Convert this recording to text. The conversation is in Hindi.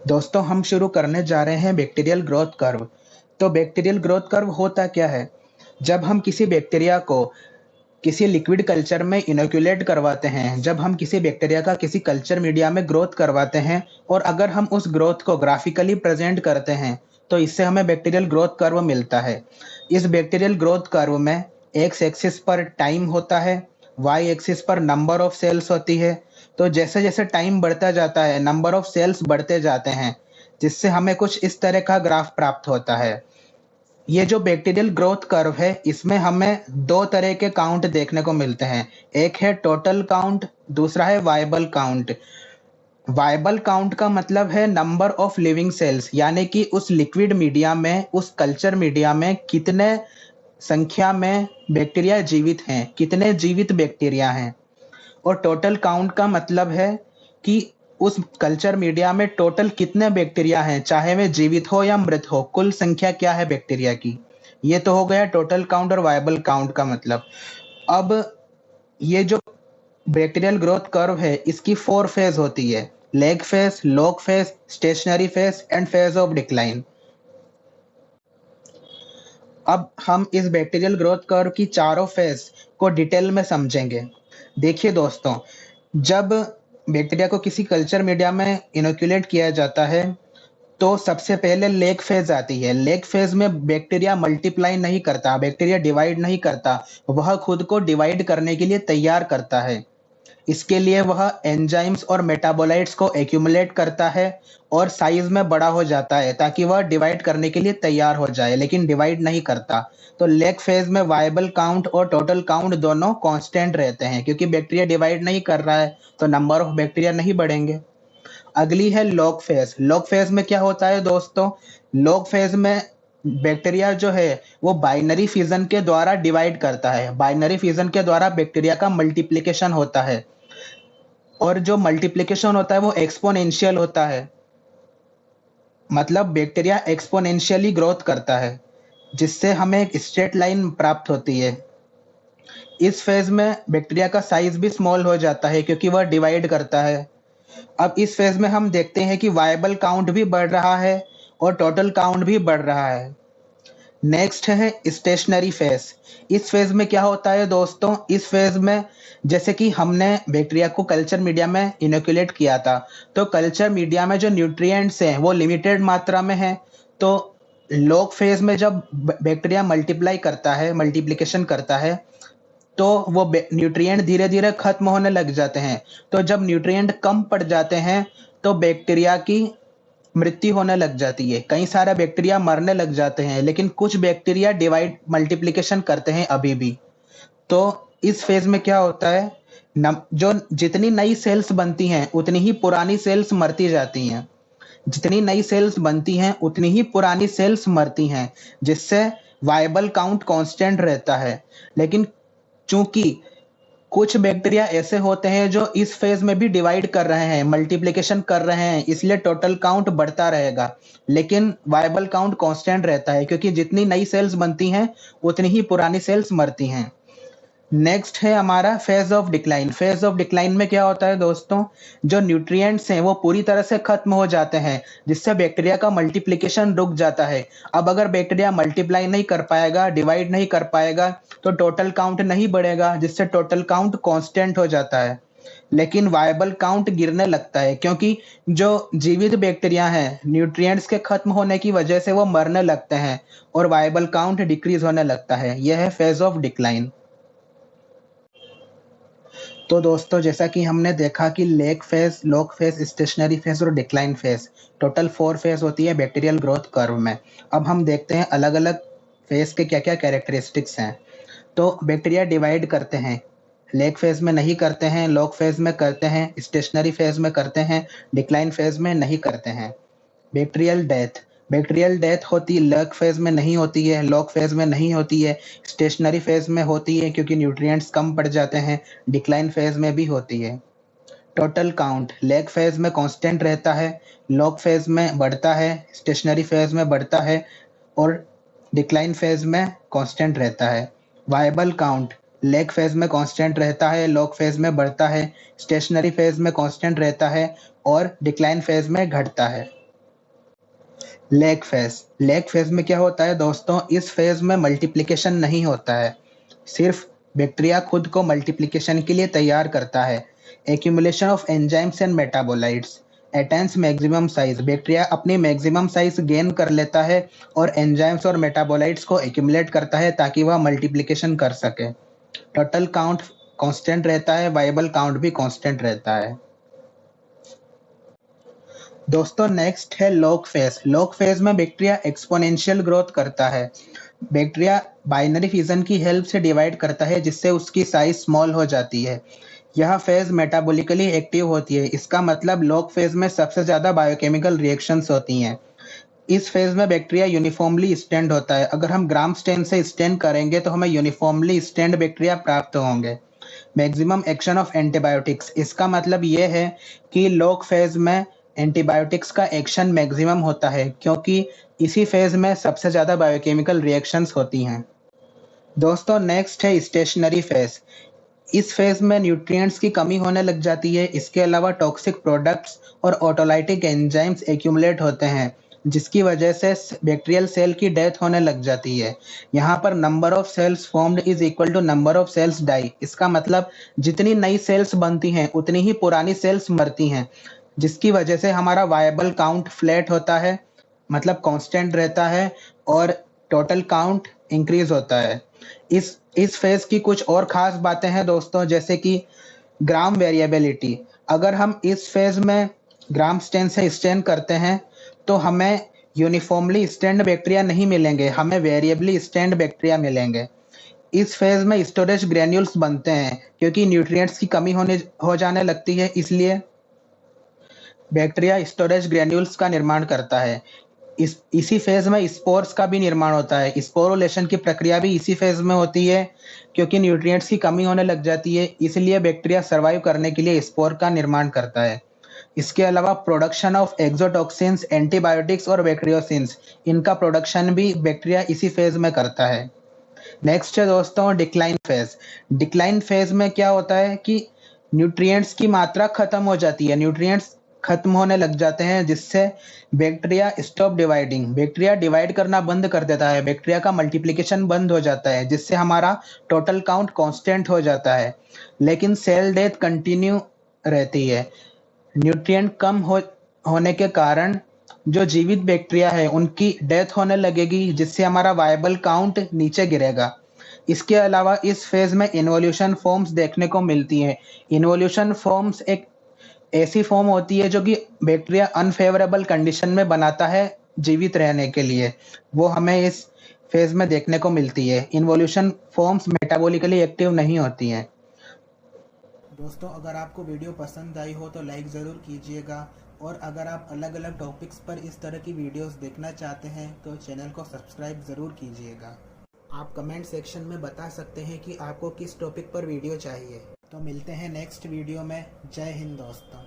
दोस्तों हम शुरू करने जा रहे हैं बैक्टीरियल ग्रोथ कर्व। तो बैक्टीरियल ग्रोथ कर्व होता क्या है? जब हम किसी बैक्टीरिया को किसी लिक्विड कल्चर में इनोक्यूलेट करवाते हैं, जब हम किसी बैक्टीरिया का किसी कल्चर मीडिया में ग्रोथ करवाते हैं और अगर हम उस ग्रोथ को ग्राफिकली प्रेजेंट करते हैं तो इससे हमें बैक्टीरियल ग्रोथ कर्व मिलता है। इस बैक्टीरियल ग्रोथ कर्व में एक्स एक्सिस पर टाइम होता है, वाई एक्सिस पर नंबर ऑफ सेल्स होती है। तो जैसे जैसे टाइम बढ़ता जाता है नंबर ऑफ सेल्स बढ़ते जाते हैं, जिससे हमें कुछ इस तरह का ग्राफ प्राप्त होता है। ये जो बैक्टीरियल ग्रोथ कर्व है इसमें हमें दो तरह के काउंट देखने को मिलते हैं। एक है टोटल काउंट, दूसरा है वायबल काउंट। वायबल काउंट का मतलब है नंबर ऑफ लिविंग सेल्स, यानी कि उस लिक्विड मीडिया में, उस कल्चर मीडिया में कितने संख्या में बैक्टीरिया जीवित हैं, कितने जीवित बैक्टीरिया हैं। और टोटल काउंट का मतलब है कि उस कल्चर मीडिया में टोटल कितने बैक्टीरिया हैं, चाहे वे जीवित हो या मृत हो, कुल संख्या क्या है बैक्टीरिया की। ये तो हो गया टोटल काउंट और वायबल काउंट का मतलब। अब ये जो बैक्टीरियल ग्रोथ कर्व है इसकी 4 फेज होती है: lag phase, log phase, stationary phase and phase of decline. अब हम इस बैक्टीरियल ग्रोथ कर्व की चारों फेज को डिटेल में समझेंगे। देखिए दोस्तों, जब बैक्टीरिया को किसी कल्चर मीडिया में इनोक्यूलेट किया जाता है तो सबसे पहले लेग फेज आती है। लेग फेज में बैक्टीरिया मल्टीप्लाई नहीं करता, बैक्टीरिया डिवाइड नहीं करता, वह खुद को डिवाइड करने के लिए तैयार करता है। इसके लिए वह एंजाइम्स और मेटाबोलाइट्स को एक्यूमुलेट करता है और साइज में बड़ा हो जाता है ताकि वह डिवाइड करने के लिए तैयार हो जाए, लेकिन डिवाइड नहीं करता। तो लेग फेज में वायबल काउंट और टोटल काउंट दोनों कांस्टेंट रहते हैं, क्योंकि बैक्टीरिया डिवाइड नहीं कर रहा है तो नंबर ऑफ बैक्टीरिया नहीं बढ़ेंगे। अगली है लॉग फेज। लॉग फेज में क्या होता है दोस्तों? लॉग फेज में बैक्टीरिया जो है वो बाइनरी फिजन के द्वारा डिवाइड करता है। बाइनरी फिजन के द्वारा बैक्टीरिया का मल्टीप्लिकेशन होता है और जो मल्टीप्लिकेशन होता है वो एक्सपोनेंशियल होता है। मतलब बैक्टीरिया एक्सपोनेंशियली ग्रोथ करता है, जिससे हमें एक स्ट्रेट लाइन प्राप्त होती है। इस फेज में बैक्टीरिया का साइज भी स्मॉल हो जाता है क्योंकि वह डिवाइड करता है। अब इस फेज में हम देखते हैं कि वायबल काउंट भी बढ़ रहा है और टोटल काउंट भी बढ़ रहा है। नेक्स्ट है स्टेशनरी फेज। इस फेज में क्या होता है दोस्तों? इस फेज में जैसे कि हमने बैक्टीरिया को कल्चर मीडिया में इनोक्यूलेट किया था, तो कल्चर मीडिया में जो न्यूट्रिएंट्स हैं वो लिमिटेड मात्रा में है। तो लॉग फेज में जब बैक्टीरिया मल्टीप्लाई करता है, मल्टीप्लिकेशन करता है, तो वो न्यूट्रिएंट धीरे धीरे खत्म होने लग जाते हैं। तो जब न्यूट्रिएंट कम पड़ जाते हैं तो बैक्टीरिया की मृत्यु होने लग जाती है। कई सारे बैक्टीरिया मरने लग जाते हैं, लेकिन कुछ बैक्टीरिया डिवाइड मल्टीप्लिकेशन करते हैं अभी भी। तो इस फेज में क्या होता है, जो जितनी नई सेल्स बनती हैं उतनी ही पुरानी सेल्स मरती जाती हैं। जितनी नई सेल्स बनती हैं उतनी ही पुरानी सेल्स मरती हैं, जिससे वायबल काउंट कांस्टेंट रहता है। लेकिन चूंकि कुछ बैक्टीरिया ऐसे होते हैं जो इस फेज में भी डिवाइड कर रहे हैं, मल्टीप्लिकेशन कर रहे हैं, इसलिए टोटल काउंट बढ़ता रहेगा, लेकिन वायबल काउंट कांस्टेंट रहता है, क्योंकि जितनी नई सेल्स बनती हैं उतनी ही पुरानी सेल्स मरती हैं। नेक्स्ट है हमारा phase of decline. Phase of decline में क्या होता है दोस्तों? जो न्यूट्रिएंट्स हैं वो पूरी तरह से खत्म हो जाते हैं, जिससे बैक्टीरिया का मल्टीप्लिकेशन रुक जाता है। अब अगर बैक्टीरिया मल्टीप्लाई नहीं कर पाएगा, डिवाइड नहीं कर पाएगा, तो टोटल काउंट नहीं बढ़ेगा, जिससे टोटल काउंट कांस्टेंट हो जाता है। लेकिन वायबल काउंट गिरने लगता है, क्योंकि जो जीवित बैक्टीरिया हैं न्यूट्रिएंट्स के खत्म होने की वजह से वो मरने लगते हैं और वायबल काउंट डिक्रीज होने लगता है। यह है फेज ऑफ डिक्लाइन। तो दोस्तों, जैसा कि हमने देखा कि lag phase, log phase, stationary phase और डिक्लाइन फेज, टोटल 4 फेज होती है बैक्टीरियल ग्रोथ कर्व में। अब हम देखते हैं अलग अलग फेज के क्या क्या कैरेक्टरिस्टिक्स हैं। तो बैक्टीरिया डिवाइड करते हैं, लेग फेज में नहीं करते हैं, लॉग फेज में करते हैं, स्टेशनरी फेज में करते हैं, डिक्लाइन फेज में नहीं करते हैं। बैक्टीरियल डेथ, बैक्टीरियल डेथ होती लेग फेज में नहीं होती है, लॉग फेज में नहीं होती है, स्टेशनरी फेज में होती है क्योंकि न्यूट्रिएंट्स कम पड़ जाते हैं, डिक्लाइन फेज में भी होती है। टोटल काउंट लेग फेज में कांस्टेंट रहता है, लॉग फेज में बढ़ता है, स्टेशनरी फेज में बढ़ता है और डिक्लाइन फेज में कांस्टेंट रहता है। वायबल काउंट लेग फेज में कांस्टेंट रहता है, लॉग फेज में बढ़ता है, स्टेशनरी फेज में कांस्टेंट रहता है और डिक्लाइन फेज में घटता है। लेग फेज में क्या होता है दोस्तों, इस फेज में मल्टीप्लिकेशन नहीं होता है, सिर्फ बैक्टीरिया खुद को मल्टीप्लिकेशन के लिए तैयार करता है। Accumulation of enzymes and metabolites attains maximum size, bacteria अपनी मैक्सिमम साइज गेन कर लेता है और एंजाइम्स और मेटाबोलाइट्स को एक्यूमुलेट करता है ताकि वह मल्टीप्लिकेशन कर सके। टोटल काउंट कांस्टेंट रहता है, वाइबल काउंट भी कांस्टेंट रहता है। दोस्तों नेक्स्ट है लॉग फेज। लॉग फेज में बैक्टीरिया एक्सपोनेंशियल ग्रोथ करता है। बैक्टीरिया बाइनरी फिजन की हेल्प से डिवाइड करता है जिससे उसकी साइज स्मॉल हो जाती है। यह फेज मेटाबॉलिकली एक्टिव होती है, इसका मतलब लॉग फेज में सबसे ज्यादा बायोकेमिकल रिएक्शंस होती हैं। इस फेज में बैक्टीरिया यूनिफॉर्मली स्टैंड होता है। अगर हम ग्राम स्टेन से स्टैंड करेंगे तो हमें यूनिफॉर्मली स्टैंड बैक्टीरिया प्राप्त होंगे। मैक्सिमम एक्शन ऑफ एंटीबायोटिक्स, इसका मतलब ये है कि लॉग फेज में एंटीबायोटिक्स का एक्शन मैक्सिमम होता है क्योंकि इसी फेज में सबसे ज़्यादा बायोकेमिकल रिएक्शंस होती हैं। दोस्तों नेक्स्ट है स्टेशनरी फेज। इस फेज में न्यूट्रिएंट्स की कमी होने लग जाती है। इसके अलावा टॉक्सिक प्रोडक्ट्स और ऑटोलाइटिक एंजाइम्स एक्यूमुलेट होते हैं जिसकी वजह से बैक्टीरियल सेल की डेथ होने लग जाती है। यहाँ पर number of cells formed is equal to number of cells die. इसका मतलब जितनी नई सेल्स बनती हैं उतनी ही पुरानी सेल्स मरती हैं, जिसकी वजह से हमारा वायबल काउंट फ्लैट होता है, मतलब कांस्टेंट रहता है, और टोटल काउंट इंक्रीज होता है। इस फेज की कुछ और खास बातें हैं दोस्तों, जैसे कि ग्राम वेरिएबिलिटी। अगर हम इस फेज में ग्राम स्टेन से स्टेन करते हैं तो हमें यूनिफॉर्मली स्टैंड बैक्टीरिया नहीं मिलेंगे, हमें वेरिएबली स्टैंड बैक्टीरिया मिलेंगे। इस फेज में स्टोरेज ग्रेन्यूल्स बनते हैं क्योंकि न्यूट्रिएंट्स की कमी हो जाने लगती है, इसलिए बैक्टीरिया स्टोरेज ग्रेन्यूल्स का निर्माण करता है। इसी फेज में स्पोर्स का भी निर्माण होता है। स्पोरुलेशन की प्रक्रिया भी इसी फेज में होती है क्योंकि न्यूट्रिएंट्स की कमी होने लग जाती है, इसलिए बैक्टीरिया सर्वाइव करने के लिए स्पोर का निर्माण करता है। इसके अलावा प्रोडक्शन ऑफ एक्सोटॉक्सिन्स, एंटीबायोटिक्स और बैक्टीरियोसिन्स, इनका प्रोडक्शन भी बैक्टीरिया इसी फेज में करता है। नेक्स्ट है दोस्तों डिक्लाइन फेज। डिक्लाइन फेज में क्या होता है कि न्यूट्रिएंट्स की मात्रा खत्म हो जाती है, न्यूट्रिएंट्स खत्म होने लग जाते हैं जिससे bacteria stop dividing, bacteria divide करना बंद कर देता है, बैक्टीरिया का मल्टीप्लिकेशन बंद हो जाता है जिससे हमारा टोटल काउंट कांस्टेंट हो जाता है। लेकिन सेल डेथ कंटिन्यू रहती है। न्यूट्रिएंट कम होने के कारण जो जीवित बैक्टीरिया है उनकी डेथ होने लगेगी जिससे हमारा वायबल काउंट नीचे गिरेगा। इसके अलावा इस फेज में इन्वोल्यूशन फॉर्म्स देखने को मिलती हैं। इन्वोल्यूशन फॉर्म्स एक ऐसी फॉर्म होती है जो कि बैक्टीरिया अनफेवरेबल कंडीशन में बनाता है जीवित रहने के लिए, वो हमें इस फेज में देखने को मिलती है। इन्वोल्यूशन फॉर्म्स मेटाबॉलिकली एक्टिव नहीं होती हैं। दोस्तों अगर आपको वीडियो पसंद आई हो तो लाइक ज़रूर कीजिएगा, और अगर आप अलग अलग टॉपिक्स पर इस तरह की वीडियोस देखना चाहते हैं तो चैनल को सब्सक्राइब ज़रूर कीजिएगा। आप कमेंट सेक्शन में बता सकते हैं कि आपको किस टॉपिक पर वीडियो चाहिए। तो मिलते हैं नेक्स्ट वीडियो में। जय हिंद दोस्तों।